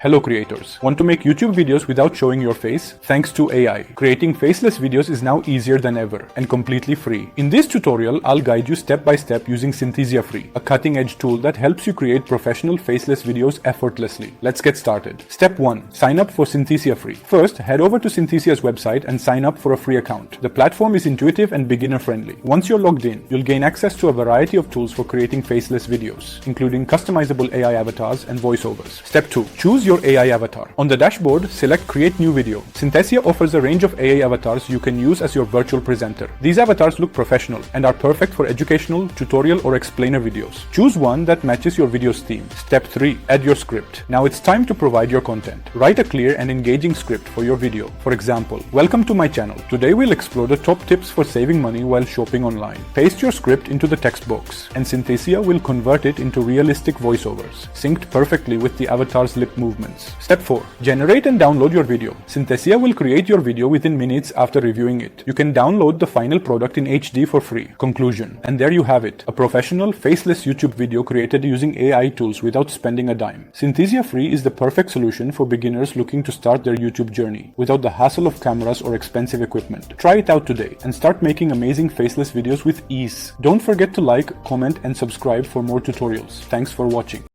Hello creators. Want to make YouTube videos without showing your face? Thanks to AI, creating faceless videos is now easier than ever and completely free. In this tutorial, I'll guide you step by step using Synthesia Free, a cutting-edge tool that helps you create professional faceless videos effortlessly. Let's get started. Step 1. Sign up for Synthesia Free. First, head over to Synthesia's website and sign up for a free account. The platform is intuitive and beginner-friendly. Once you're logged in, you'll gain access to a variety of tools for creating faceless videos, including customizable AI avatars and voiceovers. Step 2. Choose your AI avatar. On the dashboard, select Create New Video. Synthesia offers a range of AI avatars you can use as your virtual presenter. These avatars look professional and are perfect for educational, tutorial, or explainer videos. Choose one that matches your video's theme. Step 3. Add your script. Now it's time to provide your content. Write a clear and engaging script for your video. For example, welcome to my channel. Today we'll explore the top tips for saving money while shopping online. Paste your script into the text box, and Synthesia will convert it into realistic voiceovers, synced perfectly with the avatar's lip movements. Step 4. Generate and download your video. Synthesia will create your video within minutes after reviewing it. You can download the final product in HD for free. Conclusion. And there you have it. A professional, faceless YouTube video created using AI tools without spending a dime. Synthesia Free is the perfect solution for beginners looking to start their YouTube journey without the hassle of cameras or expensive equipment. Try it out today and start making amazing faceless videos with ease. Don't forget to like, comment, and subscribe for more tutorials. Thanks for watching.